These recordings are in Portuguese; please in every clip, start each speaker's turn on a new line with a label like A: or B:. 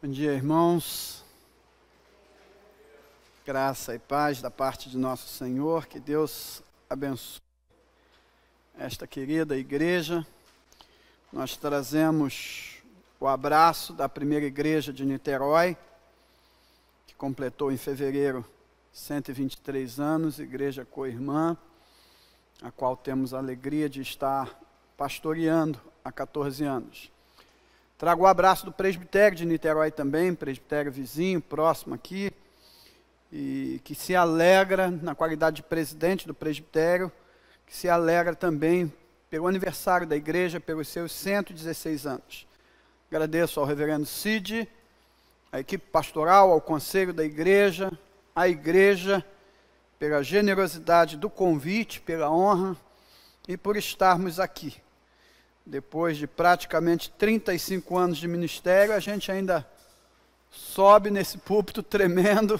A: Bom dia, irmãos. Graça e paz da parte de nosso Senhor. Que Deus abençoe esta querida igreja. Nós trazemos o abraço da primeira igreja de Niterói, que completou em fevereiro 123 anos, igreja co-irmã, a qual temos a alegria de estar pastoreando há 14 anos. Trago o abraço do presbitério de Niterói também, presbitério vizinho, próximo aqui, e que se alegra na qualidade de presidente do presbitério, que se alegra também pelo aniversário da igreja, pelos seus 116 anos. Agradeço ao reverendo Cid, à equipe pastoral, ao conselho da igreja, à igreja, pela generosidade do convite, pela honra e por estarmos aqui. Depois de praticamente 35 anos de ministério, a gente ainda sobe nesse púlpito tremendo,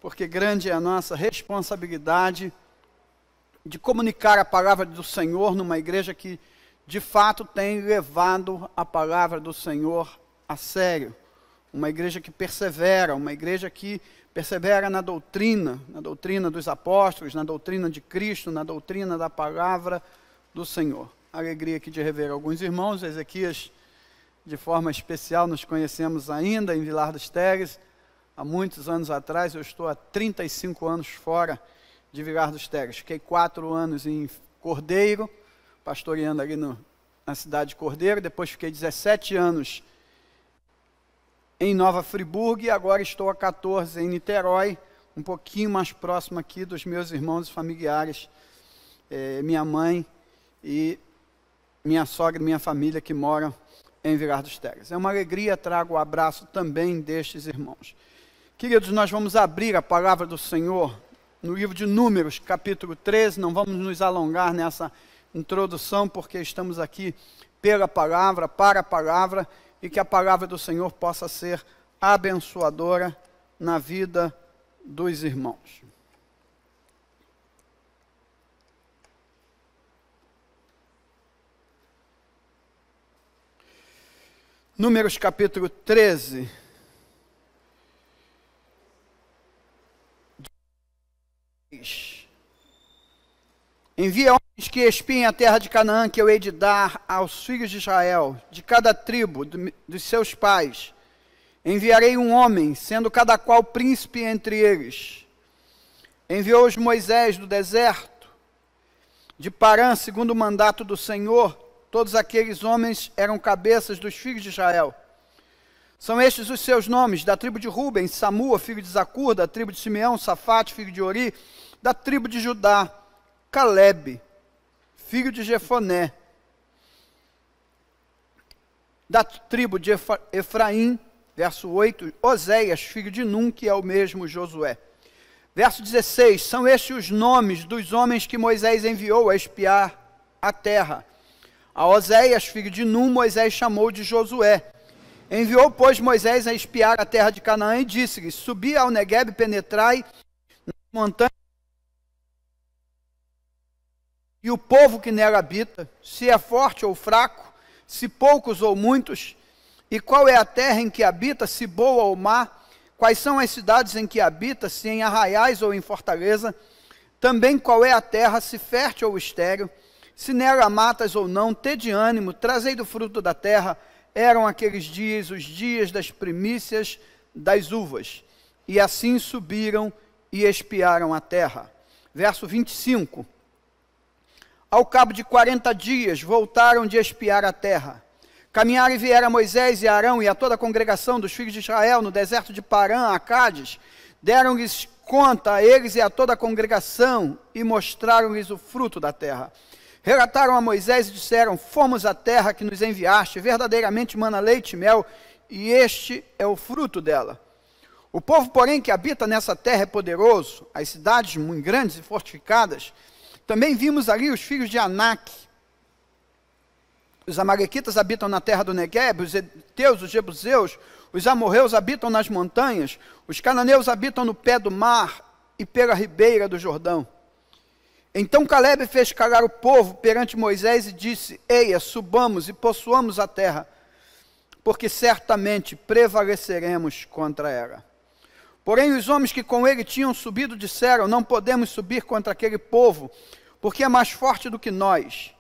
A: porque grande é a nossa responsabilidade de comunicar a palavra do Senhor numa igreja que, de fato, tem levado a palavra do Senhor a sério. Uma igreja que persevera, uma igreja que persevera na doutrina dos apóstolos, na doutrina de Cristo, na doutrina da palavra do Senhor. Alegria aqui de rever alguns irmãos. Ezequias, de forma especial, nos conhecemos ainda em Vilar dos Teres. Há muitos anos atrás, eu estou há 35 anos fora de Vilar dos Teres. Fiquei 4 anos em Cordeiro, pastoreando ali na cidade de Cordeiro. Depois fiquei 17 anos em Nova Friburgo e agora estou há 14 em Niterói, um pouquinho mais próximo aqui dos meus irmãos e familiares, minha mãe e minha sogra e minha família que moram em Vilar dos Teres. É uma alegria, trago o abraço também destes irmãos. Queridos, nós vamos abrir a palavra do Senhor no livro de Números, capítulo 13, não vamos nos alongar nessa introdução, porque estamos aqui pela palavra, para a palavra, e que a palavra do Senhor possa ser abençoadora na vida dos irmãos. Números capítulo 13. Envia homens que espiem a terra de Canaã, que eu hei de dar aos filhos de Israel, de cada tribo dos seus pais. Enviarei um homem, sendo cada qual príncipe entre eles. Enviou-os Moisés do deserto de Parã, segundo o mandato do Senhor. Todos aqueles homens eram cabeças dos filhos de Israel. São estes os seus nomes: da tribo de Ruben, Samua, filho de Zacur; da tribo de Simeão, Safate, filho de Ori; da tribo de Judá, Calebe, filho de Jefoné; da tribo de Efraim, verso 8, Oséias, filho de Num, que é o mesmo Josué. Verso 16, são estes os nomes dos homens que Moisés enviou a espiar a terra. A Oséias, filho de Num, Moisés chamou de Josué. Enviou, pois, Moisés a espiar a terra de Canaã e disse-lhes: subi ao Neguebe, penetrai na montanha, e o povo que nela habita, se é forte ou fraco, se poucos ou muitos, e qual é a terra em que habita, se boa ou má, quais são as cidades em que habita, se em arraiais ou em fortaleza, também qual é a terra, se fértil ou estéril, se nela matas ou não, tede ânimo, trazei do fruto da terra. Eram aqueles dias os dias das primícias das uvas. E assim subiram e espiaram a terra. Verso 25. Ao cabo de 40 dias, voltaram de espiar a terra. Caminharam e vieram a Moisés e a Arão e a toda a congregação dos filhos de Israel no deserto de Parã, a Cádiz. Deram-lhes conta a eles e a toda a congregação e mostraram-lhes o fruto da terra. Relataram a Moisés e disseram: fomos à terra que nos enviaste, verdadeiramente mana leite e mel, e este é o fruto dela. O povo, porém, que habita nessa terra é poderoso, as cidades muito grandes e fortificadas. Também vimos ali os filhos de Anak. Os amalequitas habitam na terra do Neguebe, os heteus, os jebuseus, os amorreus habitam nas montanhas, os cananeus habitam no pé do mar e pela ribeira do Jordão. Então Calebe fez calar o povo perante Moisés e disse: eia, subamos e possuamos a terra, porque certamente prevaleceremos contra ela. Porém, os homens que com ele tinham subido disseram: não podemos subir contra aquele povo, porque é mais forte do que nós.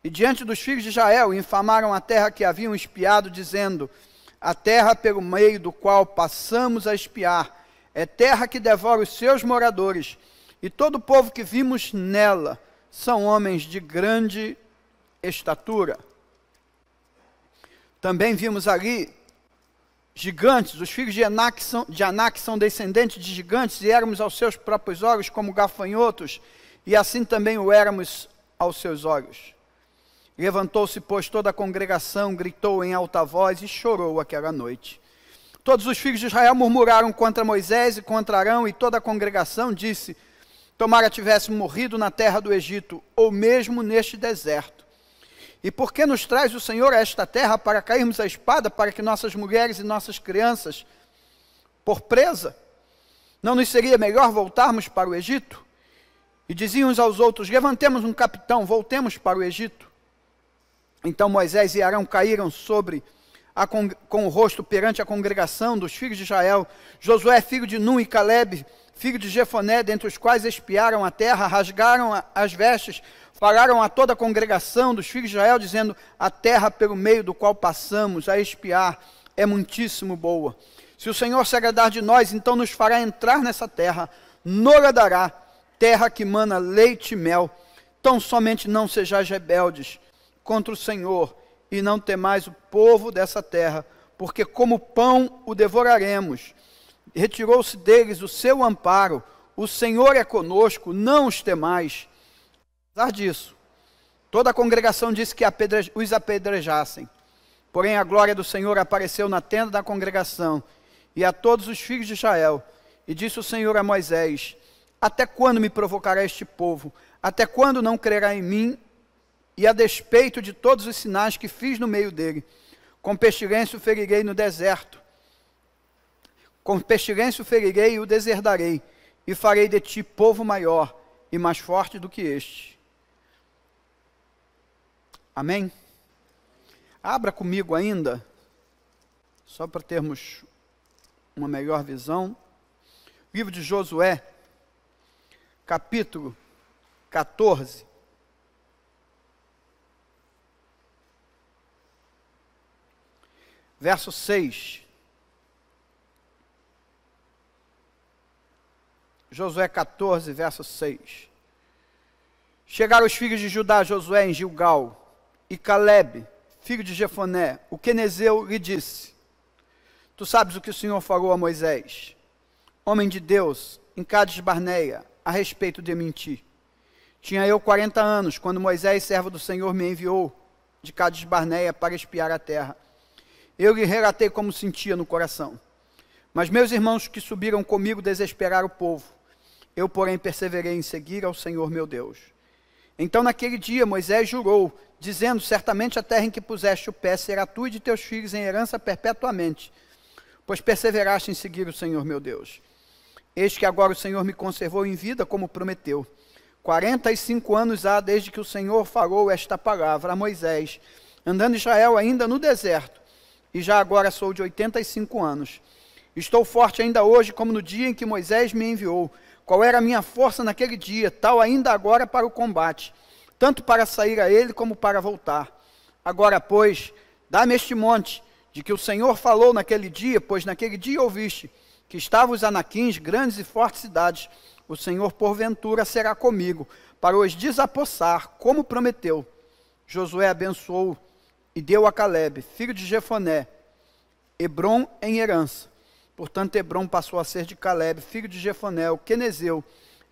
A: E diante dos filhos de Israel infamaram a terra que haviam espiado, dizendo: a terra pelo meio do qual passamos a espiar é terra que devora os seus moradores, e todo o povo que vimos nela são homens de grande estatura. Também vimos ali gigantes, os filhos de Anak são descendentes de gigantes, e éramos aos seus próprios olhos como gafanhotos, e assim também o éramos aos seus olhos. Levantou-se, pois, toda a congregação, gritou em alta voz e chorou aquela noite. Todos os filhos de Israel murmuraram contra Moisés e contra Arão, e toda a congregação disse: tomara tivéssemos morrido na terra do Egito, ou mesmo neste deserto. E por que nos traz o Senhor a esta terra para cairmos à espada, para que nossas mulheres e nossas crianças por presa? Não nos seria melhor voltarmos para o Egito? E diziam uns aos outros: levantemos um capitão, voltemos para o Egito. Então Moisés e Arão caíram com o rosto perante a congregação dos filhos de Israel. Josué, filho de Nun, e Calebe, filho de Jefoné, dentre os quais espiaram a terra, rasgaram as vestes, falaram a toda a congregação dos filhos de Israel, dizendo: a terra pelo meio do qual passamos a espiar é muitíssimo boa. Se o Senhor se agradar de nós, então nos fará entrar nessa terra, nos dará, terra que mana leite e mel. Tão somente não sejais rebeldes contra o Senhor, e não temais o povo dessa terra, porque como pão o devoraremos. Retirou-se deles o seu amparo, o Senhor é conosco, não os temais. Apesar disso, toda a congregação disse que os apedrejassem. Porém a glória do Senhor apareceu na tenda da congregação, e a todos os filhos de Israel. E disse o Senhor a Moisés: até quando me provocará este povo? Até quando não crerá em mim? E a despeito de todos os sinais que fiz no meio dele, com pestilência o ferirei no deserto, com pestilência o ferirei e o deserdarei, e farei de ti povo maior e mais forte do que este. Amém? Abra comigo ainda, só para termos uma melhor visão, livro de Josué, capítulo 14. Verso 6. Josué 14, verso 6. Chegaram os filhos de Judá, Josué, em Gilgal, e Calebe, filho de Jefoné, o quenezeu, lhe disse: tu sabes o que o Senhor falou a Moisés, homem de Deus, em Cades Barneia, a respeito de mentir. Tinha eu 40 anos, quando Moisés, servo do Senhor, me enviou de Cades Barneia para espiar a terra. Eu lhe relatei como sentia no coração. Mas meus irmãos que subiram comigo desesperaram o povo. Eu, porém, perseverei em seguir ao Senhor meu Deus. Então, naquele dia, Moisés jurou, dizendo: certamente a terra em que puseste o pé será tua e de teus filhos em herança perpetuamente, pois perseveraste em seguir o Senhor meu Deus. Eis que agora o Senhor me conservou em vida, como prometeu. 45 anos há desde que o Senhor falou esta palavra a Moisés, andando Israel ainda no deserto. E já agora sou de 85 anos. Estou forte ainda hoje, como no dia em que Moisés me enviou. Qual era a minha força naquele dia, tal ainda agora para o combate, tanto para sair a ele como para voltar. Agora, pois, dá-me este monte, de que o Senhor falou naquele dia, pois naquele dia ouviste, que estavam os anaquins, grandes e fortes cidades. O Senhor, porventura, será comigo, para os desapossar, como prometeu. Josué abençoou e deu a Calebe, filho de Jefoné, Hebrom em herança. Portanto, Hebrom passou a ser de Calebe, filho de Jefoné, o quenezeu,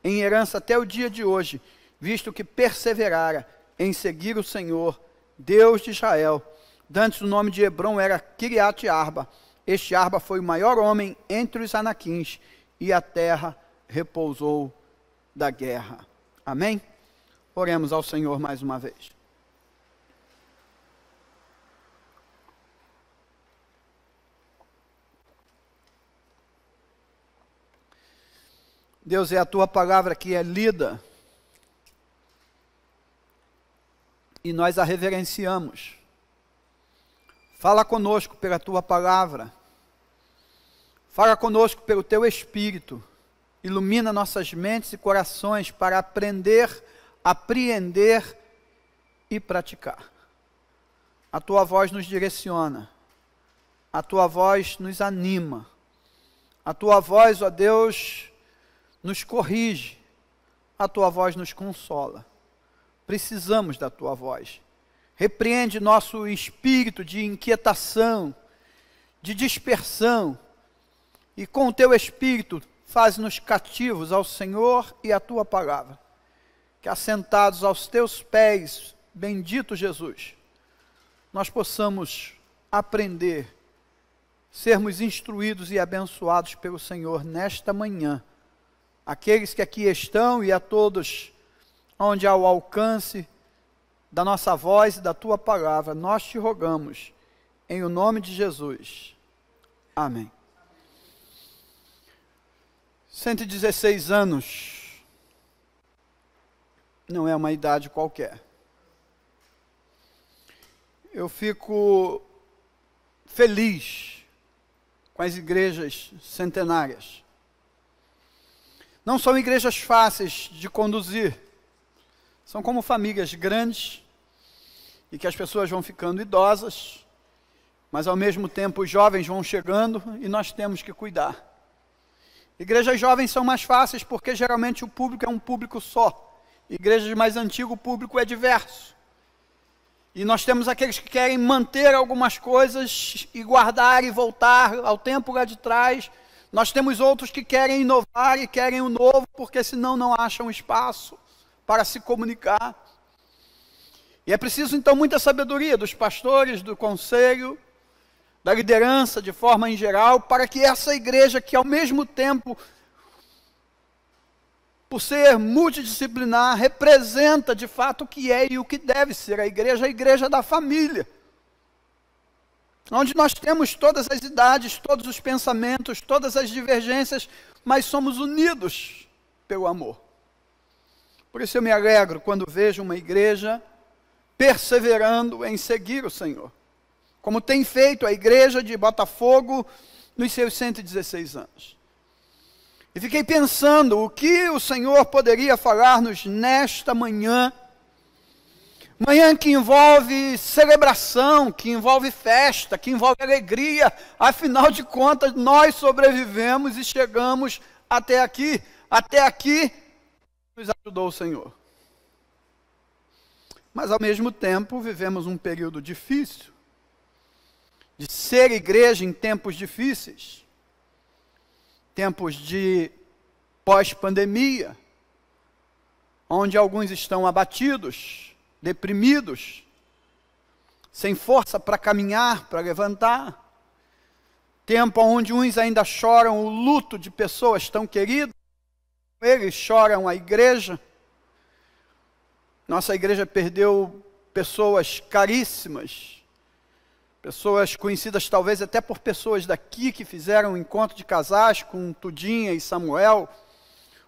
A: em herança até o dia de hoje, visto que perseverara em seguir o Senhor, Deus de Israel. Dantes o nome de Hebrom era Kiriat Arba. Este Arba foi o maior homem entre os anaquins, e a terra repousou da guerra. Amém? Oremos ao Senhor mais uma vez. Deus, é a tua palavra que é lida e nós a reverenciamos. Fala conosco pela Tua palavra. Fala conosco pelo Teu Espírito. Ilumina nossas mentes e corações para aprender, apreender e praticar. A Tua voz nos direciona. A Tua voz nos anima. A Tua voz, ó Deus, nos corrige. A Tua voz nos consola. Precisamos da Tua voz. Repreende nosso espírito de inquietação, de dispersão, e com o Teu Espírito faz-nos cativos ao Senhor e à Tua palavra. Que assentados aos Teus pés, bendito Jesus, nós possamos aprender, sermos instruídos e abençoados pelo Senhor nesta manhã. Aqueles que aqui estão e a todos onde há o alcance da nossa voz e da Tua palavra, nós te rogamos, em o nome de Jesus. Amém. 116 anos não é uma idade qualquer. Eu fico feliz com as igrejas centenárias. Não são igrejas fáceis de conduzir. São como famílias grandes e que as pessoas vão ficando idosas, mas ao mesmo tempo os jovens vão chegando e nós temos que cuidar. Igrejas jovens são mais fáceis porque geralmente o público é um público só. Igrejas mais antigas, o público é diverso. E nós temos aqueles que querem manter algumas coisas e guardar e voltar ao tempo lá de trás. Nós temos outros que querem inovar e querem o novo, porque senão não acham espaço para se comunicar. E é preciso então muita sabedoria dos pastores, do conselho, da liderança de forma em geral, para que essa igreja que ao mesmo tempo, por ser multidisciplinar, representa de fato o que é e o que deve ser a igreja da família. Onde nós temos todas as idades, todos os pensamentos, todas as divergências, mas somos unidos pelo amor. Por isso eu me alegro quando vejo uma igreja perseverando em seguir o Senhor, como tem feito a igreja de Botafogo nos seus 116 anos. E fiquei pensando o que o Senhor poderia falar-nos nesta manhã, manhã que envolve celebração, que envolve festa, que envolve alegria. Afinal de contas, nós sobrevivemos e chegamos até aqui. Até aqui nos ajudou o Senhor. Mas ao mesmo tempo vivemos um período difícil, de ser igreja em tempos difíceis, tempos de pós-pandemia, onde alguns estão abatidos, deprimidos, sem força para caminhar, para levantar, tempo onde uns ainda choram o luto de pessoas tão queridas, eles choram a igreja. Nossa igreja perdeu pessoas caríssimas, pessoas conhecidas talvez até por pessoas daqui que fizeram um encontro de casais com Tudinha e Samuel,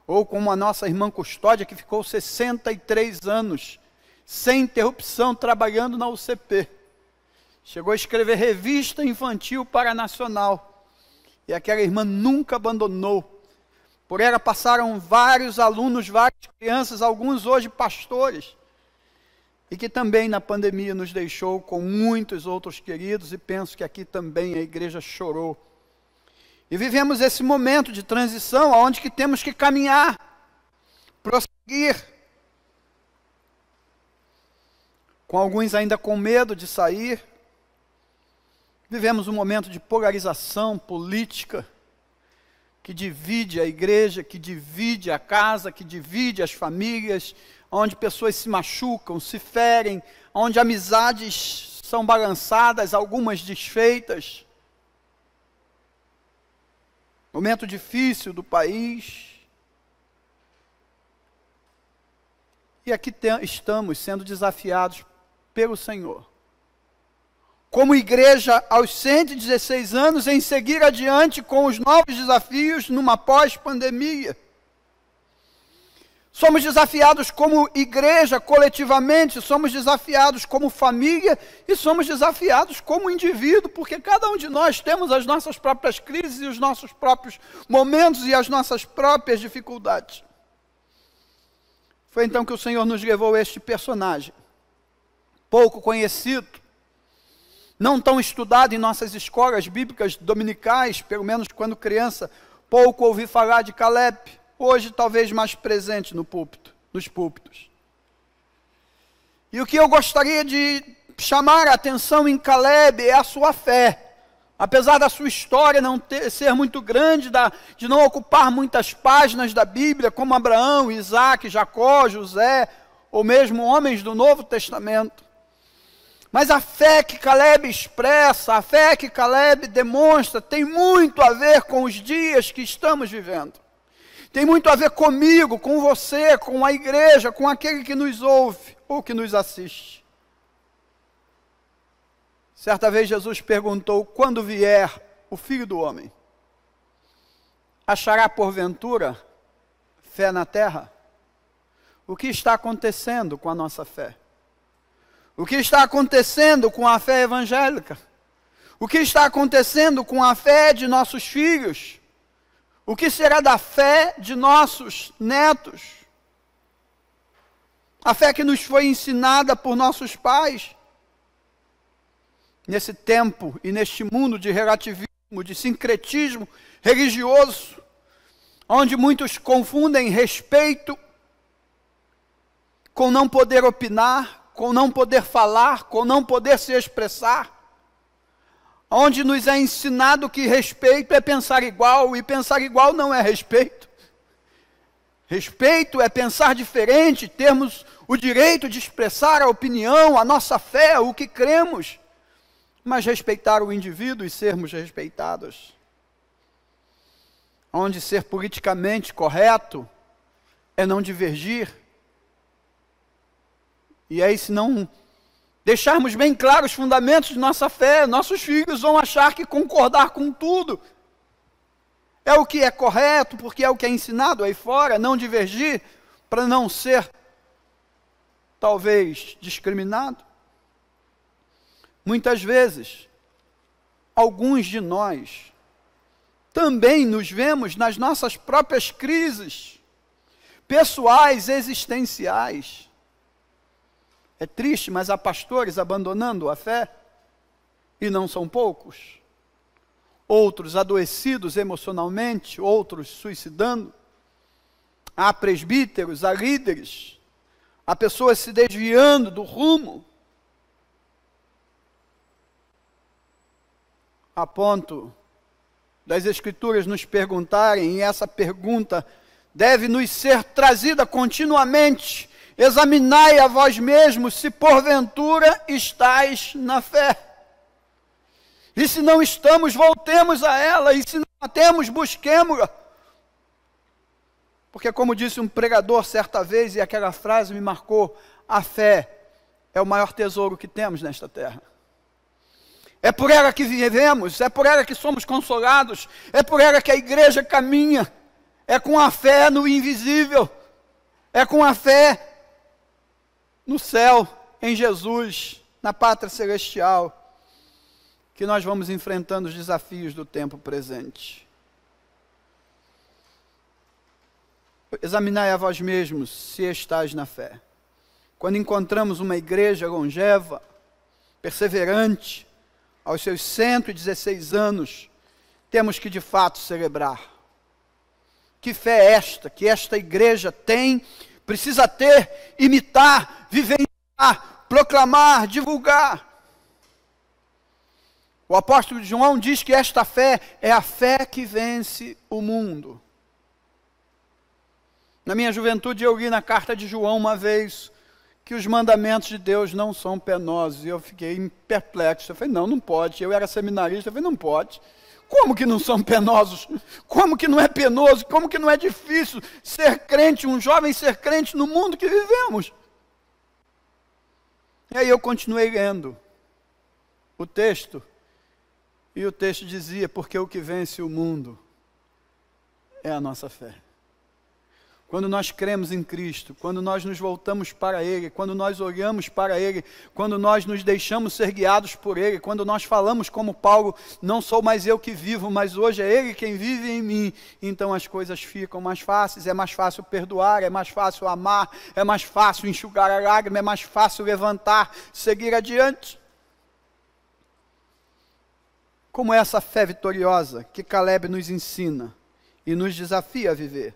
A: ou como a nossa irmã Custódia, que ficou 63 anos, sem interrupção, trabalhando na UCP. Chegou a escrever revista infantil Paranacional, e aquela irmã nunca abandonou. Por ela passaram vários alunos, várias crianças, alguns hoje pastores, e que também na pandemia nos deixou com muitos outros queridos, e penso que aqui também a igreja chorou. E vivemos esse momento de transição, onde que temos que caminhar, prosseguir, com alguns ainda com medo de sair. Vivemos um momento de polarização política, que divide a igreja, que divide a casa, que divide as famílias, onde pessoas se machucam, se ferem, onde amizades são balançadas, algumas desfeitas. Momento difícil do país. E aqui estamos sendo desafiados pelo Senhor, como igreja aos 116 anos, em seguir adiante com os novos desafios numa pós-pandemia. Somos desafiados como igreja, coletivamente, somos desafiados como família e somos desafiados como indivíduo, porque cada um de nós temos as nossas próprias crises e os nossos próprios momentos e as nossas próprias dificuldades. Foi então que o Senhor nos levou a este personagem, pouco conhecido, não tão estudado em nossas escolas bíblicas dominicais, pelo menos quando criança, pouco ouvi falar de Caleb. Hoje talvez mais presente nos púlpitos. E o que eu gostaria de chamar a atenção em Caleb é a sua fé. Apesar da sua história não ser muito grande, de não ocupar muitas páginas da Bíblia, como Abraão, Isaac, Jacó, José, ou mesmo homens do Novo Testamento. Mas a fé que Caleb expressa, a fé que Caleb demonstra, tem muito a ver com os dias que estamos vivendo. Tem muito a ver comigo, com você, com a igreja, com aquele que nos ouve ou que nos assiste. Certa vez Jesus perguntou: quando vier o Filho do Homem, achará porventura fé na terra? O que está acontecendo com a nossa fé? O que está acontecendo com a fé evangélica? O que está acontecendo com a fé de nossos filhos? O que será da fé de nossos netos? A fé que nos foi ensinada por nossos pais. Nesse tempo e neste mundo de relativismo, de sincretismo religioso, onde muitos confundem respeito com não poder opinar, com não poder falar, com não poder se expressar, onde nos é ensinado que respeito é pensar igual, e pensar igual não é respeito. Respeito é pensar diferente, termos o direito de expressar a opinião, a nossa fé, o que cremos, mas respeitar o indivíduo e sermos respeitados. Onde ser politicamente correto é não divergir. E aí, se não deixarmos bem claros os fundamentos de nossa fé, nossos filhos vão achar que concordar com tudo é o que é correto, porque é o que é ensinado aí fora, não divergir, para não ser, talvez, discriminado. Muitas vezes, alguns de nós também nos vemos nas nossas próprias crises pessoais, existenciais. É triste, mas há pastores abandonando a fé, e não são poucos. Outros adoecidos emocionalmente, outros suicidando. Há presbíteros, há líderes, há pessoas se desviando do rumo, a ponto das Escrituras nos perguntarem, e essa pergunta deve nos ser trazida continuamente: examinai a vós mesmos se porventura estáis na fé. E se não estamos, voltemos a ela, e se não a temos, busquemo-la. Porque, como disse um pregador certa vez, e aquela frase me marcou: a fé é o maior tesouro que temos nesta terra. É por ela que vivemos, é por ela que somos consolados, é por ela que a igreja caminha. É com a fé no invisível, é com a fé no céu, em Jesus, na pátria celestial, que nós vamos enfrentando os desafios do tempo presente. Examinai a vós mesmos se estáis na fé. Quando encontramos uma igreja longeva, perseverante, aos seus 116 anos, temos que de fato celebrar. Que fé é esta, que esta igreja tem, precisa ter, imitar, vivenciar, proclamar, divulgar. O apóstolo João diz que esta fé é a fé que vence o mundo. Na minha juventude eu li na carta de João uma vez que os mandamentos de Deus não são penosos. E eu fiquei perplexo. Eu falei, não pode. Eu era seminarista, eu falei, não pode. Como que não são penosos? Como que não é penoso? Como que não é difícil ser crente, um jovem ser crente no mundo que vivemos? E aí eu continuei lendo o texto. E o texto dizia, porque o que vence o mundo é a nossa fé. quando nós cremos em Cristo, quando nós nos voltamos para Ele, quando nós olhamos para Ele, quando nós nos deixamos ser guiados por Ele, quando nós falamos como Paulo, não sou mais eu que vivo, mas hoje é Ele quem vive em mim, então as coisas ficam mais fáceis, é mais fácil perdoar, é mais fácil amar, é mais fácil enxugar a lágrima, é mais fácil levantar, seguir adiante. Como é essa fé vitoriosa que Caleb nos ensina e nos desafia a viver?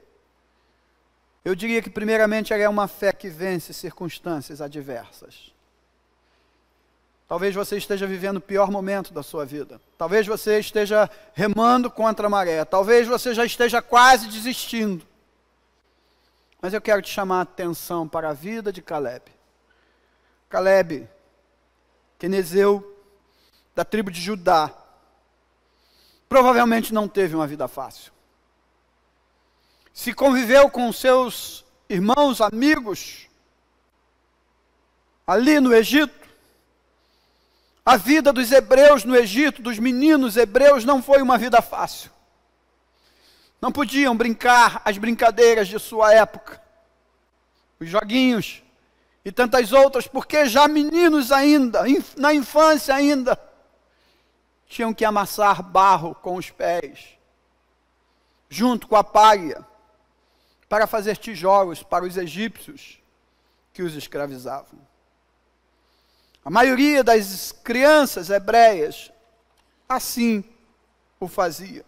A: Eu diria que, primeiramente, ela é uma fé que vence circunstâncias adversas. Talvez você esteja vivendo o pior momento da sua vida. Talvez você esteja remando contra a maré. Talvez você já esteja quase desistindo. Mas eu quero te chamar a atenção para a vida de Caleb. Caleb, quenezeu da tribo de Judá, provavelmente não teve uma vida fácil. Se conviveu com seus irmãos, amigos, ali no Egito, a vida dos hebreus no Egito, dos meninos hebreus, não foi uma vida fácil. Não podiam brincar as brincadeiras de sua época, os joguinhos e tantas outras, porque já meninos ainda, na infância ainda, tinham que amassar barro com os pés, junto com a palha, para fazer tijolos para os egípcios que os escravizavam. A maioria das crianças hebreias assim o fazia.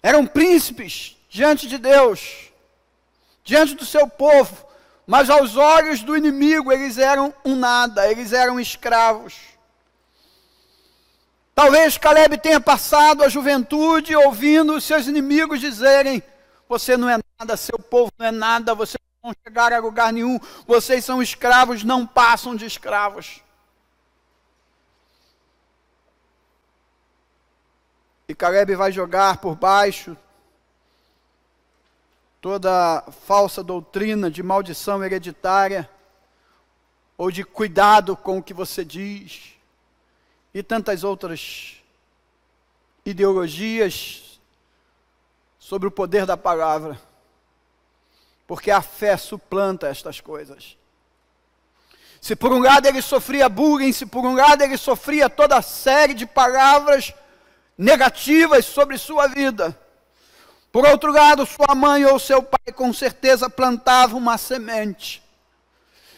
A: Eram príncipes diante de Deus, diante do seu povo, mas aos olhos do inimigo eles eram um nada, eles eram escravos. Talvez Caleb tenha passado a juventude ouvindo os seus inimigos dizerem: você não é nada, seu povo não é nada, vocês não vão chegar a lugar nenhum, vocês são escravos, não passam de escravos. E Caleb vai jogar por baixo toda falsa doutrina de maldição hereditária, ou de cuidado com o que você diz, e tantas outras ideologias sobre o poder da palavra, porque a fé suplanta estas coisas. Se por um lado ele sofria bullying, se por um lado ele sofria toda a série de palavras negativas sobre sua vida, por outro lado, sua mãe ou seu pai com certeza plantavam uma semente.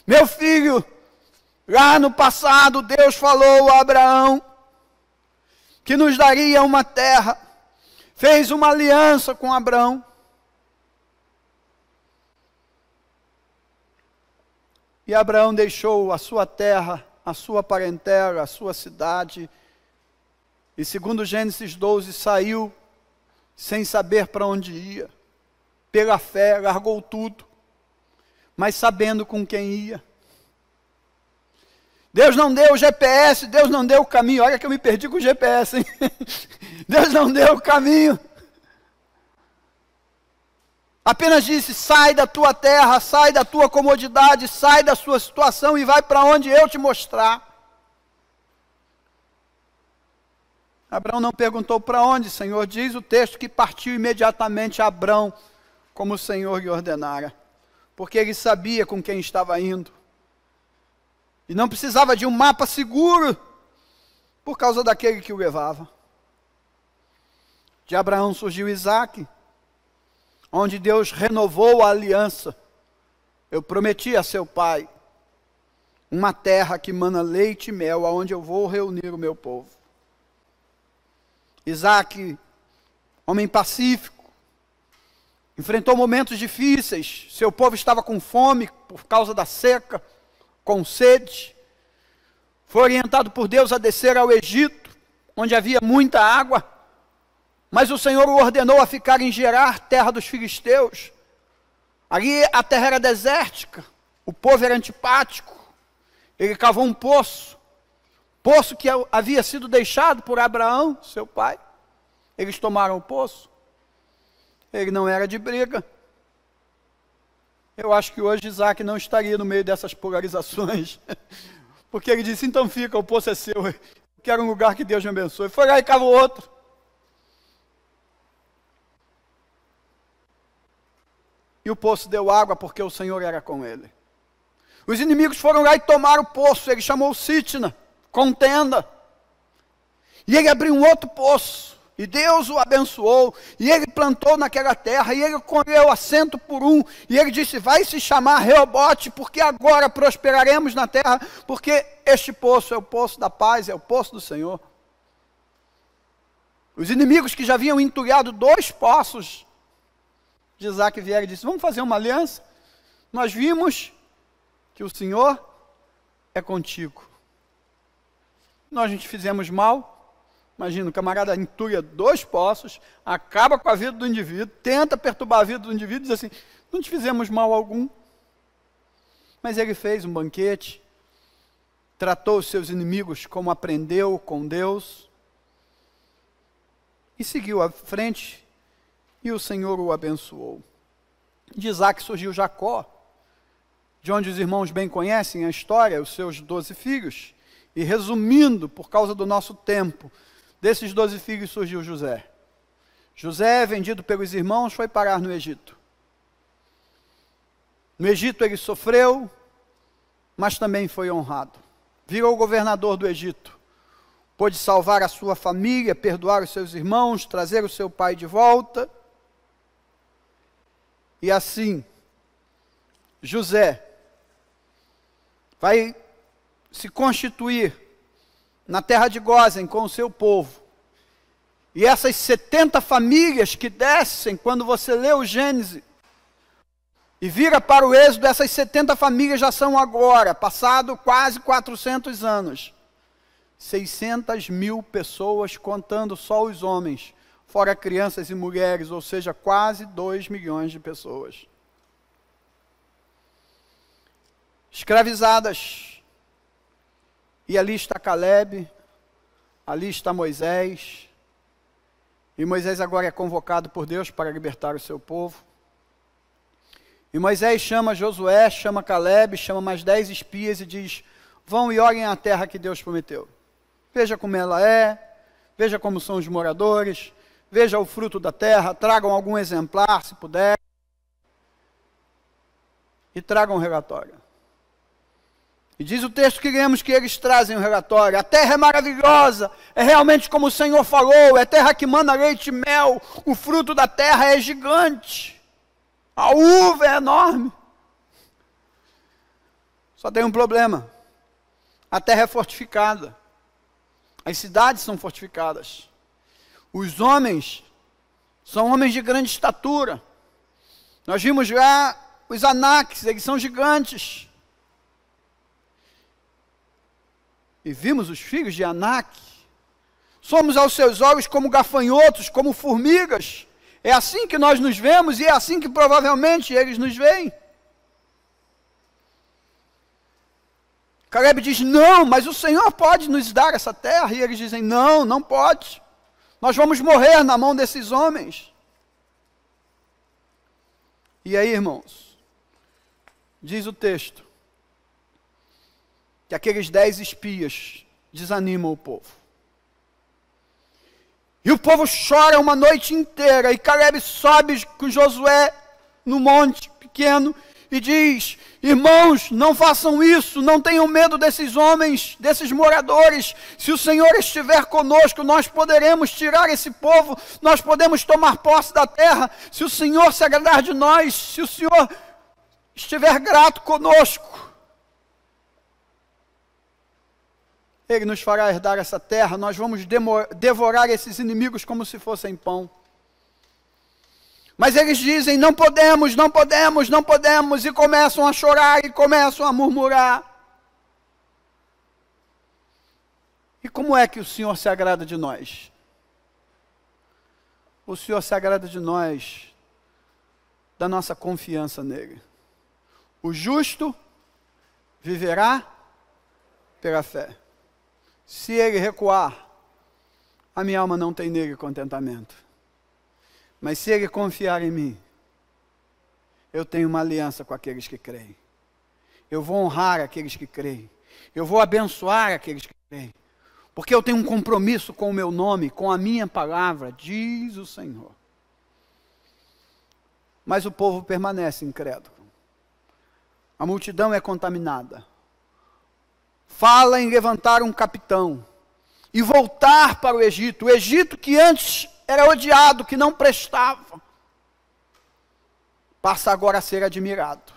A: Meu filho, lá no passado Deus falou a Abraão que nos daria uma terra, fez uma aliança com Abraão. E Abraão deixou a sua terra, a sua parentela, a sua cidade, e segundo Gênesis 12, saiu sem saber para onde ia. Pela fé, largou tudo, mas sabendo com quem ia. Deus não deu o GPS, Deus não deu o caminho. Olha que eu me perdi com o GPS, hein? Deus não deu o caminho. Apenas disse: sai da tua terra, sai da tua comodidade, sai da sua situação e vai para onde eu te mostrar. Abraão não perguntou para onde, Senhor. Diz o texto que partiu imediatamente Abraão, como o Senhor lhe ordenara, porque ele sabia com quem estava indo. E não precisava de um mapa seguro, por causa daquele que o levava. De Abraão surgiu Isaque, onde Deus renovou a aliança. Eu prometi a seu pai uma terra que mana leite e mel, aonde eu vou reunir o meu povo. Isaque, homem pacífico, enfrentou momentos difíceis. Seu povo estava com fome por causa da seca, com sede. Foi orientado por Deus a descer ao Egito, onde havia muita água. Mas o Senhor o ordenou a ficar em Gerar, terra dos filisteus. Ali a terra era desértica, o povo era antipático. Ele cavou um poço que havia sido deixado por Abraão, seu pai. Eles tomaram o poço. Ele não era de briga. Eu acho que hoje Isaac não estaria no meio dessas polarizações, porque ele disse: então fica, o poço é seu, eu quero um lugar que Deus me abençoe. Foi lá e cavou outro. e o poço deu água porque o Senhor era com ele. Os inimigos foram lá e tomaram o poço, ele chamou Sitna, contenda. E ele abriu um outro poço, e Deus o abençoou, e ele plantou naquela terra, e ele colheu 100 por 1, e ele disse, vai se chamar Reobote, porque agora prosperaremos na terra, porque este poço é o poço da paz, é o poço do Senhor. Os inimigos que já haviam entulhado 2 poços de Isaac vieram e disse, vamos fazer uma aliança? Nós vimos que o Senhor é contigo. Nós a gente fizemos mal. Imagina, o camarada entulha 2 poços, acaba com a vida do indivíduo, tenta perturbar a vida do indivíduo, diz assim, não te fizemos mal algum. Mas ele fez um banquete, tratou os seus inimigos como aprendeu com Deus, e seguiu à frente, e o Senhor o abençoou. De Isaac surgiu Jacó, de onde os irmãos bem conhecem a história, os seus 12 filhos, e resumindo, por causa do nosso tempo, desses 12 filhos surgiu José. José, vendido pelos irmãos, foi parar no Egito. No Egito ele sofreu, mas também foi honrado. Virou governador do Egito. Pôde salvar a sua família, perdoar os seus irmãos, trazer o seu pai de volta. E assim, José vai se constituir na terra de Gósen com o seu povo. E essas 70 famílias que descem, quando você lê o Gênesis, e vira para o Êxodo, essas 70 famílias já são agora, passado quase 400 anos, 600 mil pessoas, contando só os homens, fora crianças e mulheres, ou seja, quase 2 milhões de pessoas. Escravizadas. E ali está Calebe, ali está Moisés, e Moisés agora é convocado por Deus para libertar o seu povo. E Moisés chama Josué, chama Calebe, chama mais 10 espias e diz, vão e olhem a terra que Deus prometeu. Veja como ela é, veja como são os moradores, veja o fruto da terra, tragam algum exemplar, se puder, e tragam um relatório. E diz o texto que lemos que eles trazem o relatório. A terra é maravilhosa, é realmente como o Senhor falou, é terra que mana leite e mel, o fruto da terra é gigante, a uva é enorme. Só tem um problema, a terra é fortificada, as cidades são fortificadas, os homens são homens de grande estatura. Nós vimos lá os Anaques, eles são gigantes. E vimos os filhos de Anak. Somos aos seus olhos como gafanhotos, como formigas. É assim que nós nos vemos e é assim que provavelmente eles nos veem. Calebe diz, não, mas o Senhor pode nos dar essa terra. E eles dizem, não, não pode. Nós vamos morrer na mão desses homens. E aí, irmãos, diz o texto, que aqueles 10 espias desanimam o povo. E o povo chora uma noite inteira, e Calebe sobe com Josué no monte pequeno, e diz, irmãos, não façam isso, não tenham medo desses homens, desses moradores, se o Senhor estiver conosco, nós poderemos tirar esse povo, nós podemos tomar posse da terra, se o Senhor se agradar de nós, se o Senhor estiver grato conosco, Ele nos fará herdar essa terra, nós vamos devorar esses inimigos como se fossem pão. Mas eles dizem, não podemos, não podemos, não podemos, e começam a chorar, e começam a murmurar. E como é que o Senhor se agrada de nós? O Senhor se agrada de nós, da nossa confiança nele. O justo viverá pela fé. Se ele recuar, a minha alma não tem nele contentamento. Mas se ele confiar em mim, eu tenho uma aliança com aqueles que creem. Eu vou honrar aqueles que creem. Eu vou abençoar aqueles que creem. Porque eu tenho um compromisso com o meu nome, com a minha palavra, diz o Senhor. Mas o povo permanece incrédulo. A multidão é contaminada. Fala em levantar um capitão e voltar para o Egito. O Egito que antes era odiado, que não prestava, passa agora a ser admirado.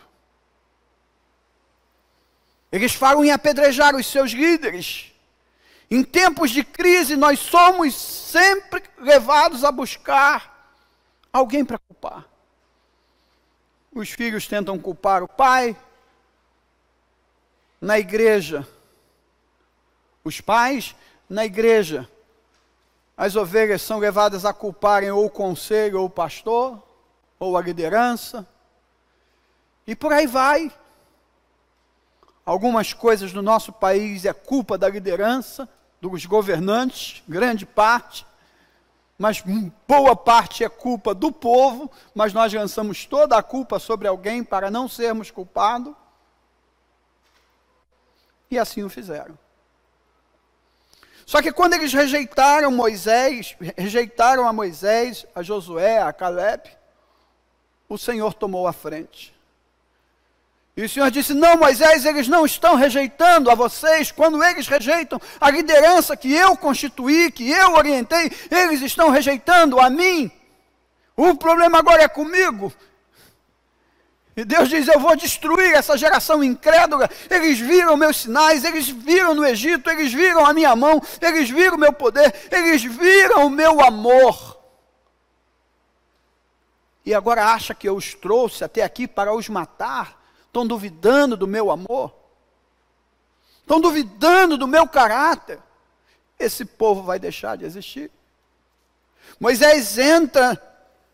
A: Eles falam em apedrejar os seus líderes. Em tempos de crise, nós somos sempre levados a buscar alguém para culpar. Os filhos tentam culpar o pai. Na igreja, os pais, na igreja, as ovelhas são levadas a culparem ou o conselho, ou o pastor, ou a liderança, e por aí vai. Algumas coisas no nosso país é culpa da liderança, dos governantes, grande parte, mas boa parte é culpa do povo, mas nós lançamos toda a culpa sobre alguém para não sermos culpados. E assim o fizeram. Só que quando eles rejeitaram a Moisés, a Josué, a Caleb, o Senhor tomou a frente. E o Senhor disse: não, Moisés, eles não estão rejeitando a vocês. Quando eles rejeitam a liderança que eu constituí, que eu orientei, eles estão rejeitando a mim. O problema agora é comigo. E Deus diz: eu vou destruir essa geração incrédula. Eles viram meus sinais, eles viram no Egito, eles viram a minha mão, eles viram o meu poder, eles viram o meu amor. E agora acha que eu os trouxe até aqui para os matar? Estão duvidando do meu amor? Estão duvidando do meu caráter? Esse povo vai deixar de existir. Moisés entra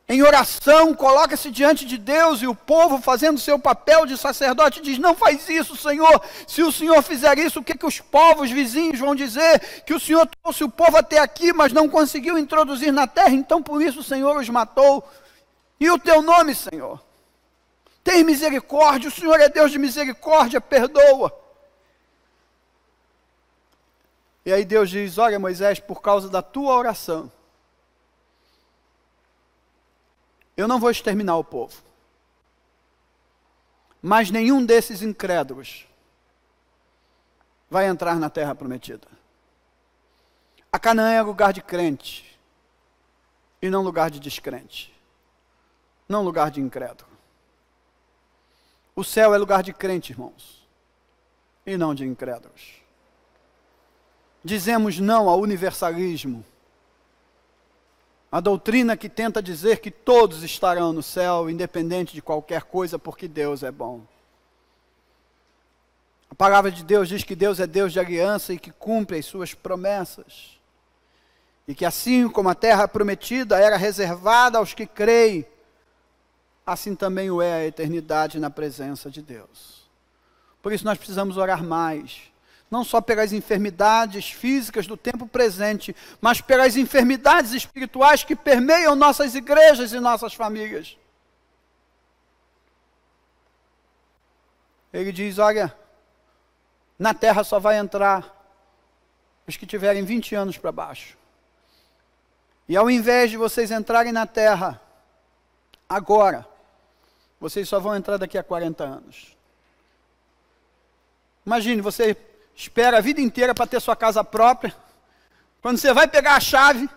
A: em oração, coloca-se diante de Deus, e o povo, fazendo seu papel de sacerdote, diz: não faz isso, Senhor. Se o Senhor fizer isso, o que os povos vizinhos vão dizer? Que o Senhor trouxe o povo até aqui, mas não conseguiu introduzir na terra, então por isso o Senhor os matou. E o teu nome, Senhor? Tem misericórdia, o Senhor é Deus de misericórdia, perdoa. E aí Deus diz: olha, Moisés, por causa da tua oração, eu não vou exterminar o povo, mas nenhum desses incrédulos vai entrar na terra prometida. A Canaã é lugar de crente, e não lugar de descrente, não lugar de incrédulo. O céu é lugar de crente, irmãos, e não de incrédulos. Dizemos não ao universalismo, a doutrina que tenta dizer que todos estarão no céu, independente de qualquer coisa, porque Deus é bom. A palavra de Deus diz que Deus é Deus de aliança e que cumpre as suas promessas. E que assim como a terra prometida era reservada aos que creem, assim também o é a eternidade na presença de Deus. Por isso nós precisamos orar mais. Não só pelas enfermidades físicas do tempo presente, mas pelas enfermidades espirituais que permeiam nossas igrejas e nossas famílias. Ele diz: olha, na terra só vai entrar os que tiverem 20 anos para baixo. E ao invés de vocês entrarem na terra agora, vocês só vão entrar daqui a 40 anos. Imagine, você espera a vida inteira para ter sua casa própria. Quando você vai pegar a chave,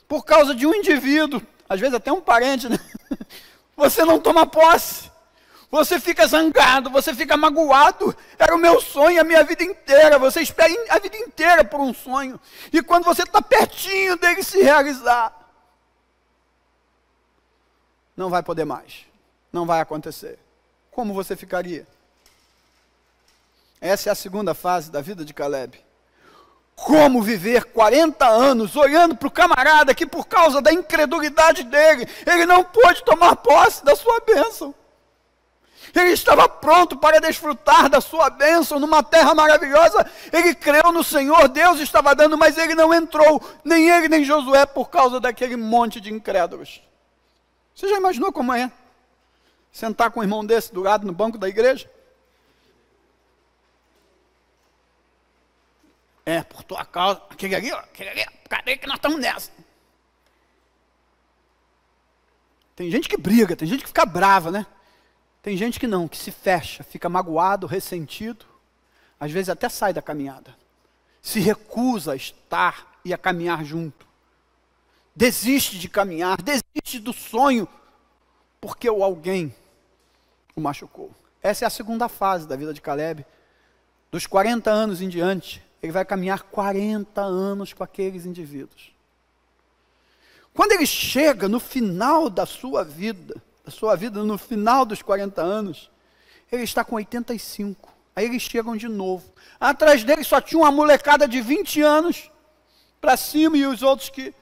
A: por causa de um indivíduo, às vezes até um parente, né? Você não toma posse. Você fica zangado, você fica magoado. Era o meu sonho a minha vida inteira. Você espera a vida inteira por um sonho. E quando você está pertinho dele se realizar, não vai poder mais. Não vai acontecer. Como você ficaria? Essa é a segunda fase da vida de Caleb. Como viver 40 anos olhando para o camarada que por causa da incredulidade dele, ele não pôde tomar posse da sua bênção. Ele estava pronto para desfrutar da sua bênção numa terra maravilhosa. Ele creu no Senhor, Deus estava dando, mas ele não entrou, nem ele nem Josué, por causa daquele monte de incrédulos. Você já imaginou como é? Sentar com um irmão desse do lado no banco da igreja? É, por tua causa, aquele ali, cadê que nós estamos nessa? Tem gente que briga, tem gente que fica brava, né? Tem gente que não, que se fecha, fica magoado, ressentido, às vezes até sai da caminhada. Se recusa a estar e a caminhar junto. Desiste de caminhar, desiste do sonho, porque alguém o machucou. Essa é a segunda fase da vida de Caleb. Dos 40 anos em diante, ele vai caminhar 40 anos com aqueles indivíduos. Quando ele chega no final da sua vida no final dos 40 anos, ele está com 85. Aí eles chegam de novo. Atrás dele só tinha uma molecada de 20 anos para cima e os outros que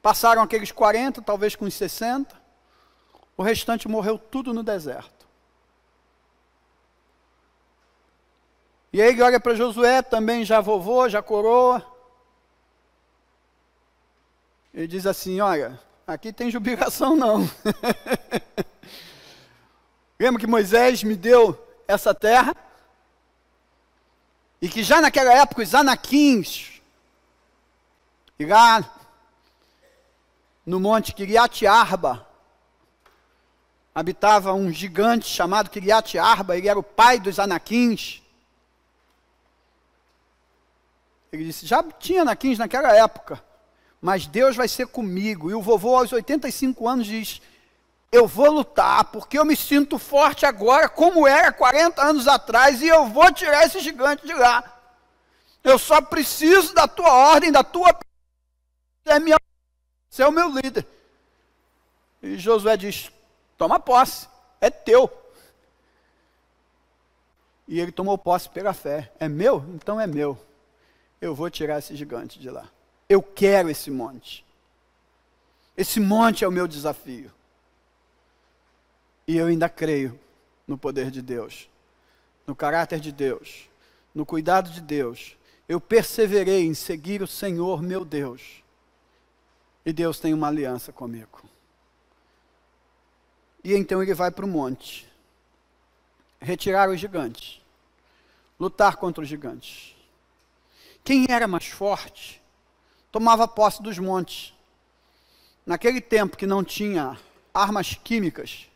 A: passaram aqueles 40, talvez com uns 60. O restante morreu tudo no deserto. E aí ele olha para Josué, também já vovô, já coroa. Ele diz assim, olha, aqui tem jubilação não. Lembra que Moisés me deu essa terra? E que já naquela época os anaquins, e lá no monte Quiriat Arba, habitava um gigante chamado Quiriat Arba, ele era o pai dos anaquins. Ele disse, já tinha anaquins naquela época, mas Deus vai ser comigo. E o vovô aos 85 anos diz, eu vou lutar, porque eu me sinto forte agora, como era 40 anos atrás, e eu vou tirar esse gigante de lá. Eu só preciso da tua ordem, da tua... Você é o meu líder. E Josué diz, toma posse, é teu. E ele tomou posse pela fé. É meu? Então é meu. Eu vou tirar esse gigante de lá. Eu quero esse monte. Esse monte é o meu desafio. E eu ainda creio no poder de Deus, no caráter de Deus, no cuidado de Deus. Eu perseverei em seguir o Senhor meu Deus. E Deus tem uma aliança comigo. E então ele vai para o monte, retirar os gigantes, lutar contra os gigantes. Quem era mais forte, tomava posse dos montes. Naquele tempo que não tinha armas químicas,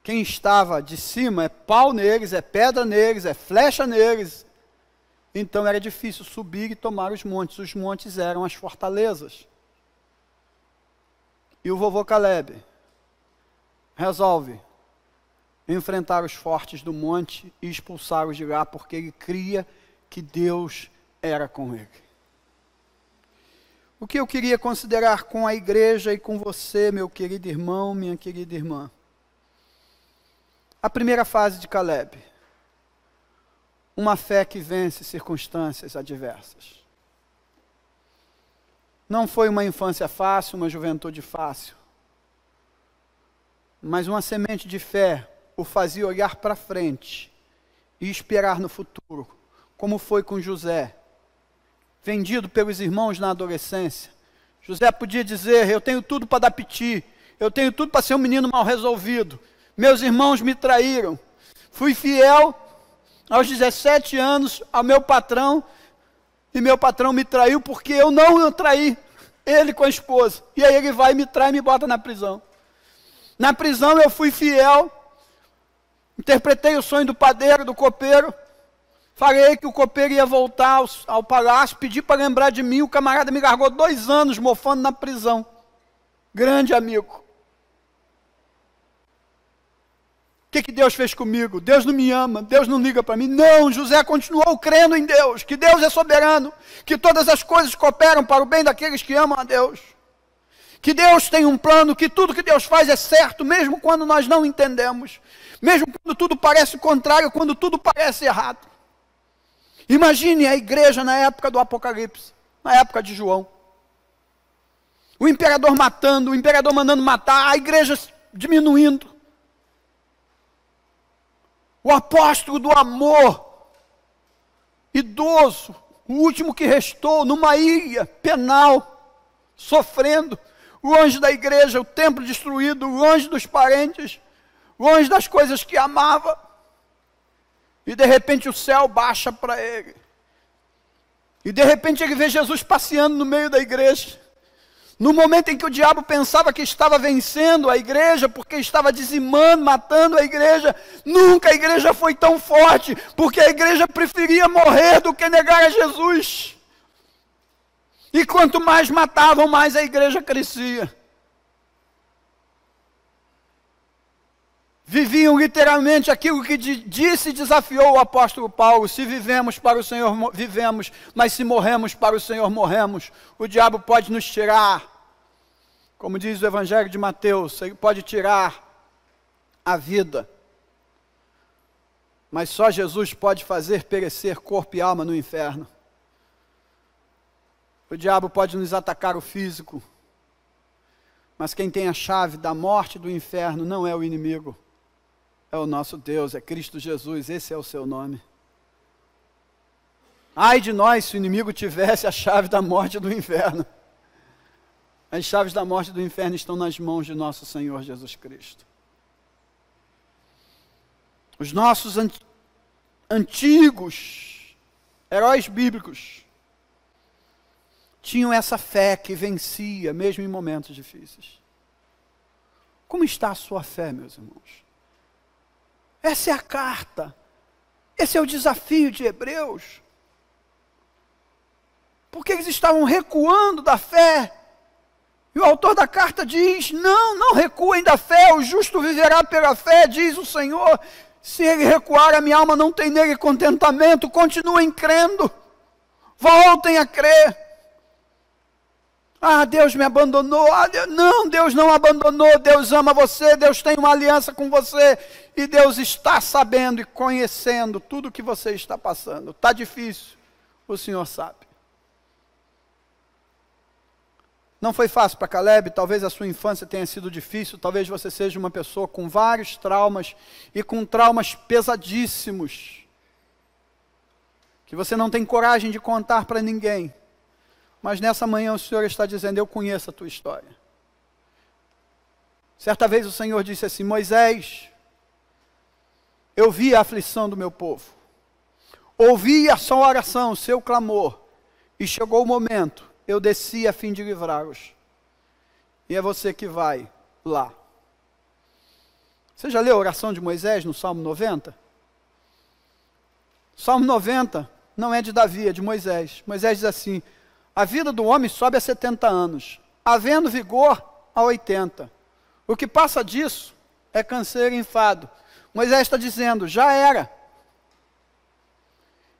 A: quem estava de cima é pau neles, é pedra neles, é flecha neles. Então era difícil subir e tomar os montes. Os montes eram as fortalezas. E o vovô Caleb resolve enfrentar os fortes do monte e expulsá-los de lá, porque ele cria que Deus era com ele. O que eu queria considerar com a igreja e com você, meu querido irmão, minha querida irmã? A primeira fase de Caleb. Uma fé que vence circunstâncias adversas. Não foi uma infância fácil, uma juventude fácil. Mas uma semente de fé o fazia olhar para frente e esperar no futuro, como foi com José, vendido pelos irmãos na adolescência. José podia dizer, eu tenho tudo para dar piti, eu tenho tudo para ser um menino mal resolvido, meus irmãos me traíram, fui fiel aos 17 anos ao meu patrão, e meu patrão me traiu porque eu não traí ele com a esposa, e aí ele vai e me trai e me bota na prisão. Na prisão eu fui fiel, interpretei o sonho do padeiro, do copeiro, falei que o copeiro ia voltar ao palácio, pedi para lembrar de mim, o camarada me largou 2 anos mofando na prisão. Grande amigo. O que Deus fez comigo? Deus não me ama, Deus não liga para mim. Não, José continuou crendo em Deus, que Deus é soberano, que todas as coisas cooperam para o bem daqueles que amam a Deus. Que Deus tem um plano, que tudo que Deus faz é certo, mesmo quando nós não entendemos. Mesmo quando tudo parece contrário, quando tudo parece errado. Imagine a igreja na época do Apocalipse, na época de João. O imperador matando, o imperador mandando matar, a igreja diminuindo. O apóstolo do amor, idoso, o último que restou, numa ilha penal, sofrendo. Longe da igreja, o templo destruído, longe dos parentes, longe das coisas que amava. E de repente o céu baixa para ele. E de repente ele vê Jesus passeando no meio da igreja. No momento em que o diabo pensava que estava vencendo a igreja, porque estava dizimando, matando a igreja, nunca a igreja foi tão forte, porque a igreja preferia morrer do que negar a Jesus. E quanto mais matavam, mais a igreja crescia. Viviam literalmente aquilo que disse e desafiou o apóstolo Paulo: se vivemos para o Senhor, vivemos, mas se morremos para o Senhor, morremos. O diabo pode nos tirar, como diz o Evangelho de Mateus, ele pode tirar a vida, mas só Jesus pode fazer perecer corpo e alma no inferno. O diabo pode nos atacar o físico, mas quem tem a chave da morte e do inferno não é o inimigo. É o nosso Deus, é Cristo Jesus, esse é o seu nome. Ai de nós se o inimigo tivesse a chave da morte e do inferno. As chaves da morte e do inferno estão nas mãos de nosso Senhor Jesus Cristo. Os nossos antigos heróis bíblicos tinham essa fé que vencia, mesmo em momentos difíceis. Como está a sua fé, meus irmãos? Essa é a carta, esse é o desafio de Hebreus. Porque eles estavam recuando da fé. E o autor da carta diz: não recuem da fé, o justo viverá pela fé, diz o Senhor. Se ele recuar, a minha alma não tem nele contentamento. Continuem crendo, voltem a crer. Ah, Deus me abandonou. Não, Deus não abandonou. Deus ama você, Deus tem uma aliança com você. E Deus está sabendo e conhecendo tudo o que você está passando. Está difícil, o Senhor sabe. Não foi fácil para Caleb, talvez a sua infância tenha sido difícil, talvez você seja uma pessoa com vários traumas e com traumas pesadíssimos, que você não tem coragem de contar para ninguém. Mas nessa manhã o Senhor está dizendo: eu conheço a tua história. Certa vez o Senhor disse assim: Moisés, eu vi a aflição do meu povo, ouvi a sua oração, o seu clamor, e chegou o momento, eu desci a fim de livrá-los. E é você que vai lá. Você já leu a oração de Moisés no Salmo 90? Salmo 90 não é de Davi, é de Moisés. Moisés diz assim: a vida do homem sobe a 70 anos, havendo vigor a 80. O que passa disso é canseiro e enfado. Moisés está dizendo: já era.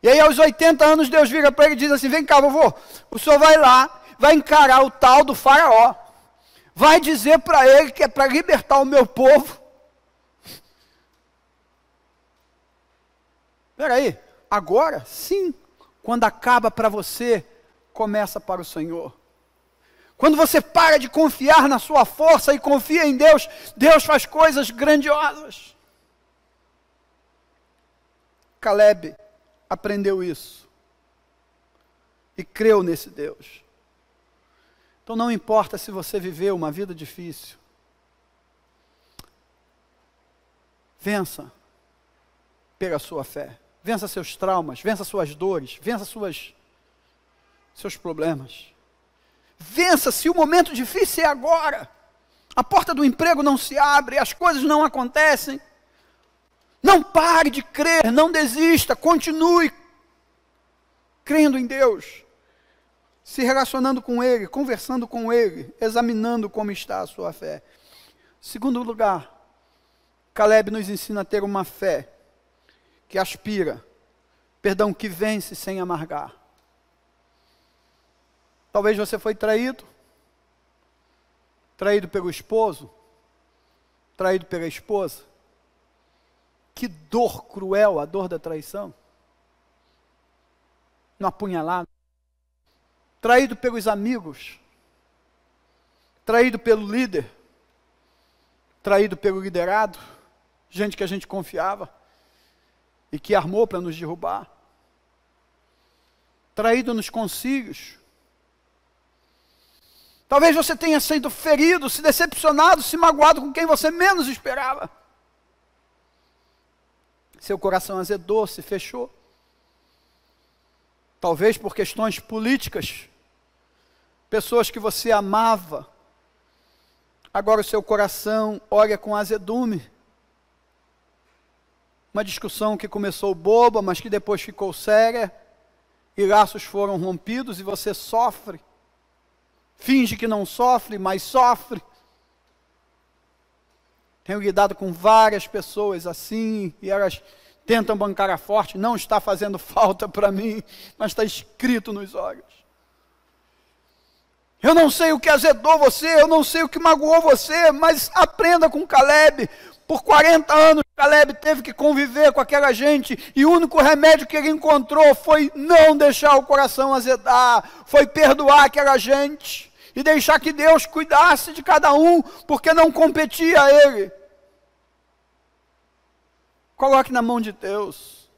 A: E aí aos 80 anos Deus vira para ele e diz assim: vem cá, vovô, o senhor vai lá, vai encarar o tal do faraó, vai dizer para ele que é para libertar o meu povo. Espera aí, agora sim, quando acaba para você, começa para o Senhor. Quando você para de confiar na sua força e confia em Deus, Deus faz coisas grandiosas. Caleb aprendeu isso e creu nesse Deus. Então não importa se você viveu uma vida difícil, vença pela sua fé, vença seus traumas, vença suas dores, vença seus problemas. Vença se o momento difícil é agora. A porta do emprego não se abre, as coisas não acontecem. Não pare de crer, não desista, continue crendo em Deus, se relacionando com Ele, conversando com Ele, examinando como está a sua fé. Segundo lugar, Caleb nos ensina a ter uma fé que aspira, que vence sem amargar. Talvez você foi traído pelo esposo, traído pela esposa. Que dor cruel a dor da traição. No apunhalado. Traído pelos amigos, traído pelo líder, traído pelo liderado, gente que a gente confiava e que armou para nos derrubar. Traído nos concílios. Talvez você tenha sido ferido, se decepcionado, se magoado com quem você menos esperava. Seu coração azedou, se fechou. Talvez por questões políticas, pessoas que você amava, agora o seu coração olha com azedume. Uma discussão que começou boba, mas que depois ficou séria, e laços foram rompidos e você sofre. Finge que não sofre, mas sofre. Tenho lidado com várias pessoas assim, e elas tentam bancar a forte. Não está fazendo falta para mim, mas está escrito nos olhos. Eu não sei o que azedou você, eu não sei o que magoou você, mas aprenda com Caleb. Por 40 anos, Caleb teve que conviver com aquela gente, e o único remédio que ele encontrou foi não deixar o coração azedar, foi perdoar aquela gente, e deixar que Deus cuidasse de cada um, porque não competia a ele. Coloque na mão de Deus,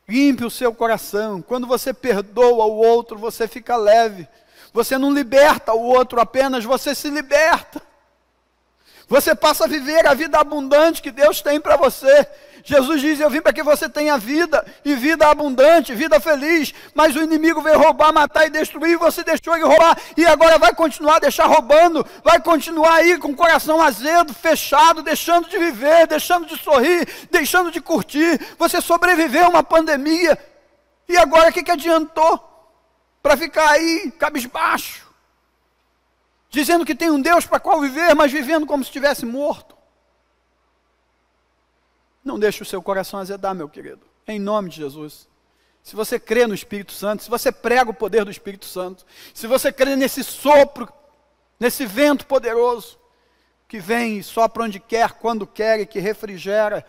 A: limpe o seu coração. Quando você perdoa o outro, você fica leve, você não liberta o outro apenas, você se liberta. Você passa a viver a vida abundante que Deus tem para você. Jesus diz, eu vim para que você tenha vida, e vida abundante, vida feliz. Mas o inimigo veio roubar, matar e destruir, você deixou ele roubar, e agora vai continuar a deixar roubando, vai continuar aí com o coração azedo, fechado, deixando de viver, deixando de sorrir, deixando de curtir. Você sobreviveu a uma pandemia, e agora o que adiantou? Para ficar aí, cabisbaixo, dizendo que tem um Deus para qual viver, mas vivendo como se estivesse morto. Não deixe o seu coração azedar, meu querido, em nome de Jesus. Se você crê no Espírito Santo, se você prega o poder do Espírito Santo, se você crê nesse sopro, nesse vento poderoso, que vem e sopra onde quer, quando quer e que refrigera,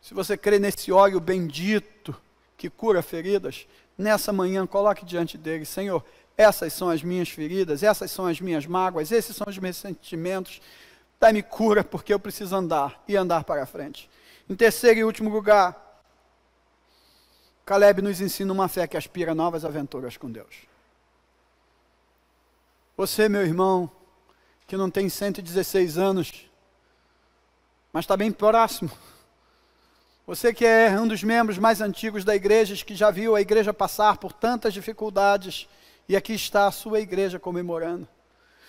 A: se você crê nesse óleo bendito, que cura feridas, nessa manhã coloque diante dele, Senhor, essas são as minhas feridas, essas são as minhas mágoas, esses são os meus sentimentos, dá-me cura, porque eu preciso andar, e andar para frente. Em terceiro e último lugar, Caleb nos ensina uma fé que aspira a novas aventuras com Deus. Você, meu irmão, que não tem 116 anos, mas está bem próximo. Você que é um dos membros mais antigos da igreja, que já viu a igreja passar por tantas dificuldades, e aqui está a sua igreja comemorando.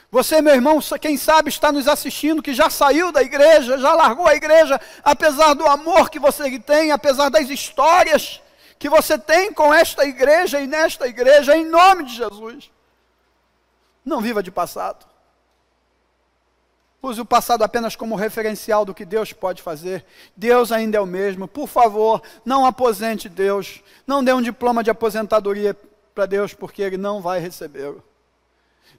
A: Você, meu irmão, quem sabe está nos assistindo, que já saiu da igreja, já largou a igreja, apesar do amor que você tem, apesar das histórias que você tem com esta igreja e nesta igreja, em nome de Jesus. Não viva de passado. Use o passado apenas como referencial do que Deus pode fazer. Deus ainda é o mesmo. Por favor, não aposente Deus. Não dê um diploma de aposentadoria para Deus, porque Ele não vai recebê-lo.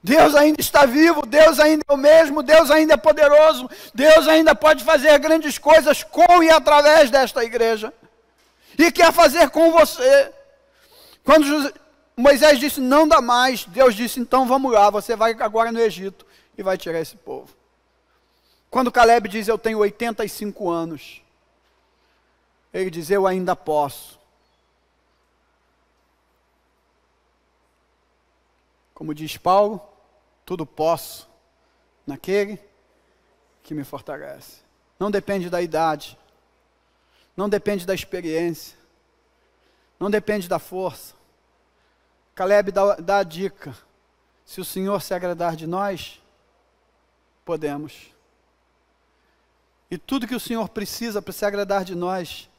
A: Deus ainda está vivo, Deus ainda é o mesmo, Deus ainda é poderoso, Deus ainda pode fazer grandes coisas com e através desta igreja. E quer fazer com você. Quando Moisés disse, não dá mais, Deus disse, então vamos lá, você vai agora no Egito e vai tirar esse povo. Quando Caleb diz, eu tenho 85 anos, ele diz, eu ainda posso. Como diz Paulo, tudo posso naquele que me fortalece. Não depende da idade, não depende da experiência, não depende da força. Caleb dá a dica, se o Senhor se agradar de nós, podemos. E tudo que o Senhor precisa para se agradar de nós,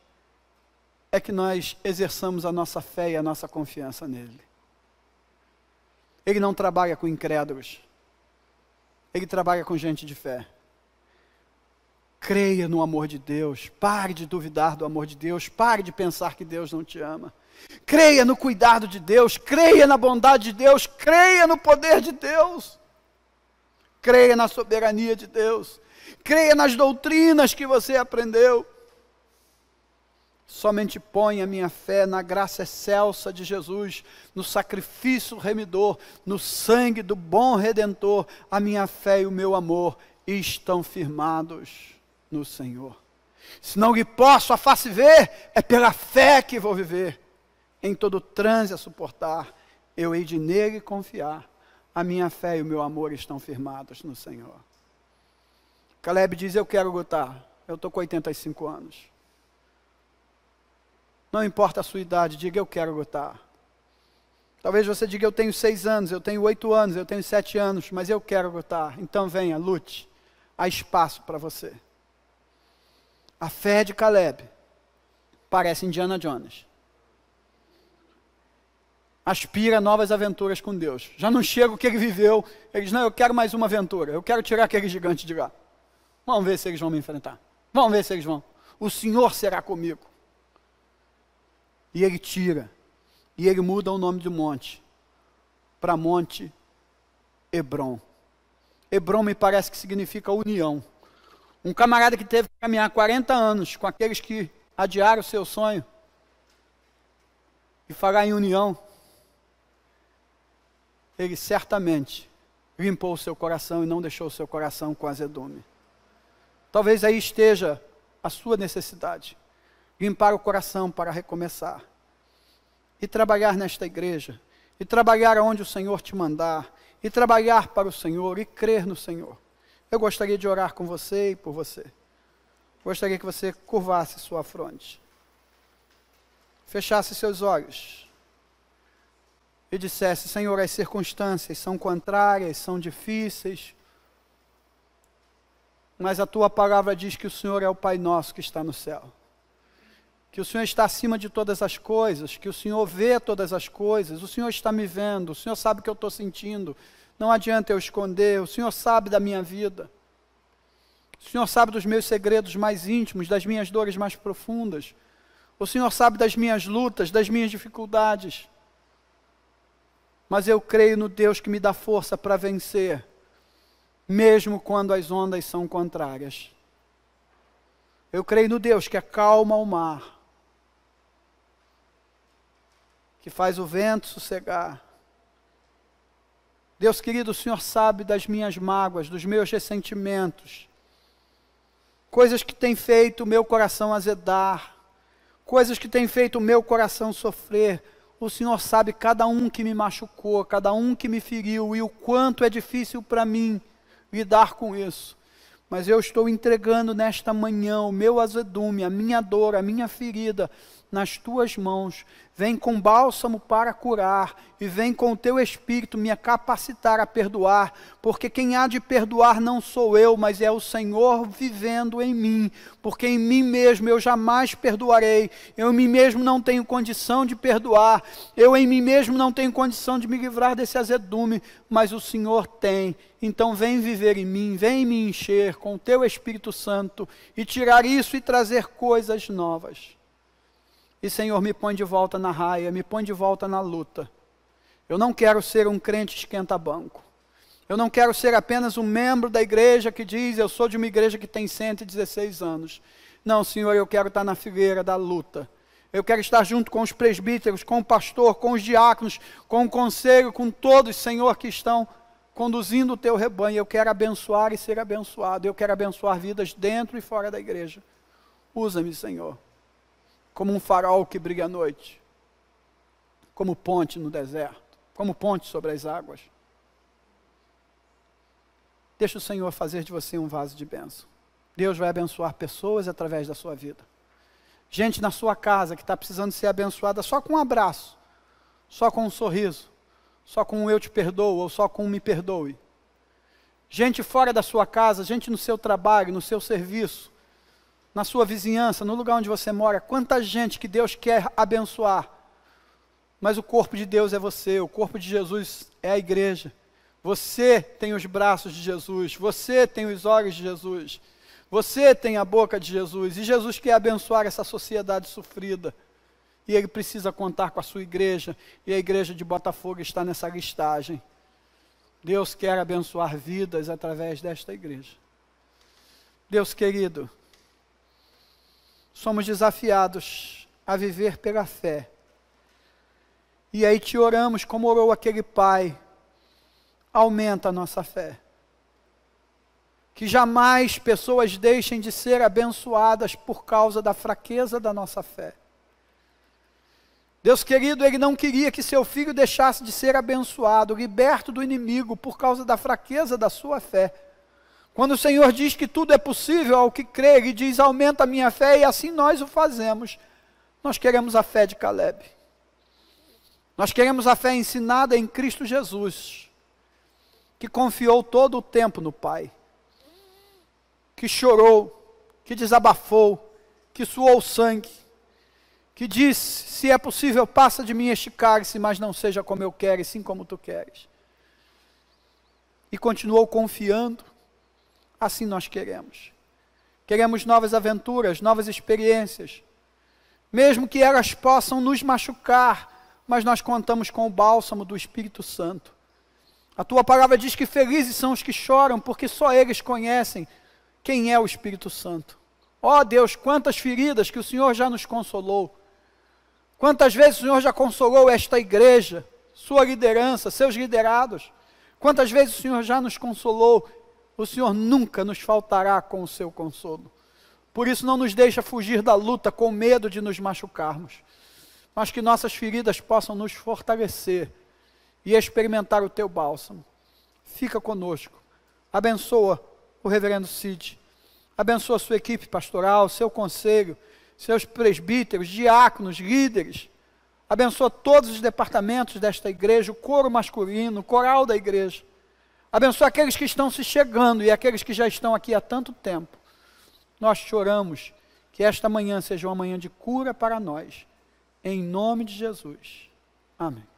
A: é que nós exerçamos a nossa fé e a nossa confiança nele. Ele não trabalha com incrédulos. Ele trabalha com gente de fé. Creia no amor de Deus. Pare de duvidar do amor de Deus. Pare de pensar que Deus não te ama. Creia no cuidado de Deus. Creia na bondade de Deus. Creia no poder de Deus. Creia na soberania de Deus. Creia nas doutrinas que você aprendeu. Somente ponha a minha fé na graça excelsa de Jesus, no sacrifício remidor, no sangue do bom Redentor. A minha fé e o meu amor estão firmados no Senhor. Se não lhe posso a face ver, é pela fé que vou viver. Em todo transe a suportar, eu hei de nele confiar. A minha fé e o meu amor estão firmados no Senhor. Caleb diz, eu quero lutar. Eu estou com 85 anos. Não importa a sua idade, diga, eu quero lutar. Talvez você diga, eu tenho 6 anos, eu tenho 8 anos, eu tenho 7 anos, mas eu quero lutar. Então venha, lute. Há espaço para você. A fé de Caleb parece Indiana Jones. Aspira novas aventuras com Deus. Já não chega o que ele viveu. Ele diz, não, eu quero mais uma aventura. Eu quero tirar aquele gigante de lá. Vamos ver se eles vão me enfrentar. Vamos ver se eles vão. O Senhor será comigo. E ele tira. E ele muda o nome do monte para Monte Hebrom. Hebrom me parece que significa união. Um camarada que teve que caminhar 40 anos com aqueles que adiaram o seu sonho e falar em união, ele certamente limpou o seu coração e não deixou o seu coração com azedume. Talvez aí esteja a sua necessidade. Limpar o coração para recomeçar. E trabalhar nesta igreja. E trabalhar onde o Senhor te mandar. E trabalhar para o Senhor e crer no Senhor. Eu gostaria de orar com você e por você. Gostaria que você curvasse sua fronte. Fechasse seus olhos. E dissesse, Senhor, as circunstâncias são contrárias, são difíceis. Mas a tua palavra diz que o Senhor é o Pai nosso que está no céu. Que o Senhor está acima de todas as coisas, que o Senhor vê todas as coisas, o Senhor está me vendo, o Senhor sabe o que eu estou sentindo, não adianta eu esconder, o Senhor sabe da minha vida, o Senhor sabe dos meus segredos mais íntimos, das minhas dores mais profundas, o Senhor sabe das minhas lutas, das minhas dificuldades, mas eu creio no Deus que me dá força para vencer, mesmo quando as ondas são contrárias. Eu creio no Deus que acalma o mar, que faz o vento sossegar. Deus querido, o Senhor sabe das minhas mágoas, dos meus ressentimentos, coisas que têm feito o meu coração azedar, coisas que têm feito o meu coração sofrer. O Senhor sabe cada um que me machucou, cada um que me feriu, e o quanto é difícil para mim lidar com isso. Mas eu estou entregando nesta manhã o meu azedume, a minha dor, a minha ferida, nas tuas mãos. Vem com bálsamo para curar, e vem com o teu Espírito me capacitar a perdoar, porque quem há de perdoar não sou eu, mas é o Senhor vivendo em mim, porque em mim mesmo eu jamais perdoarei, eu em mim mesmo não tenho condição de perdoar, eu em mim mesmo não tenho condição de me livrar desse azedume, mas o Senhor tem. Então vem viver em mim, vem me encher com o teu Espírito Santo, e tirar isso e trazer coisas novas. E Senhor, me põe de volta na raia, me põe de volta na luta. Eu não quero ser um crente esquenta-banco. Eu não quero ser apenas um membro da igreja que diz, eu sou de uma igreja que tem 116 anos. Não, Senhor, eu quero estar na fileira da luta. Eu quero estar junto com os presbíteros, com o pastor, com os diáconos, com o conselho, com todos, Senhor, que estão conduzindo o teu rebanho. Eu quero abençoar e ser abençoado. Eu quero abençoar vidas dentro e fora da igreja. Usa-me, Senhor, como um farol que brilha à noite, como ponte no deserto, como ponte sobre as águas. Deixa o Senhor fazer de você um vaso de bênção. Deus vai abençoar pessoas através da sua vida. Gente na sua casa que está precisando ser abençoada só com um abraço, só com um sorriso, só com um eu te perdoo, ou só com um me perdoe. Gente fora da sua casa, gente no seu trabalho, no seu serviço, na sua vizinhança, no lugar onde você mora. Quanta gente que Deus quer abençoar. Mas o corpo de Deus é você, o corpo de Jesus é a igreja. Você tem os braços de Jesus, você tem os olhos de Jesus, você tem a boca de Jesus, e Jesus quer abençoar essa sociedade sofrida. E Ele precisa contar com a sua igreja, e a igreja de Botafogo está nessa listagem. Deus quer abençoar vidas através desta igreja. Deus querido, somos desafiados a viver pela fé. E aí te oramos como orou aquele pai. Aumenta a nossa fé. Que jamais pessoas deixem de ser abençoadas por causa da fraqueza da nossa fé. Deus querido, Ele não queria que seu filho deixasse de ser abençoado, liberto do inimigo por causa da fraqueza da sua fé. Quando o Senhor diz que tudo é possível ao que crê, Ele diz, aumenta a minha fé, e assim nós o fazemos. Nós queremos a fé de Caleb. Nós queremos a fé ensinada em Cristo Jesus, que confiou todo o tempo no Pai, que chorou, que desabafou, que suou sangue, que disse: se é possível, passa de mim este cálice, mas não seja como eu quero, e sim como tu queres. E continuou confiando. Assim nós queremos. Queremos novas aventuras, novas experiências, mesmo que elas possam nos machucar, mas nós contamos com o bálsamo do Espírito Santo. A tua palavra diz que felizes são os que choram, porque só eles conhecem quem é o Espírito Santo. Ó Deus, quantas feridas que o Senhor já nos consolou. Quantas vezes o Senhor já consolou esta igreja, sua liderança, seus liderados. Quantas vezes o Senhor já nos consolou. O Senhor nunca nos faltará com o seu consolo. Por isso não nos deixa fugir da luta com medo de nos machucarmos, mas que nossas feridas possam nos fortalecer e experimentar o teu bálsamo. Fica conosco. Abençoa o reverendo Cid. Abençoa a sua equipe pastoral, seu conselho, seus presbíteros, diáconos, líderes. Abençoa todos os departamentos desta igreja, o coro masculino, o coral da igreja. Abençoa aqueles que estão se chegando e aqueles que já estão aqui há tanto tempo. Nós choramos que esta manhã seja uma manhã de cura para nós. Em nome de Jesus. Amém.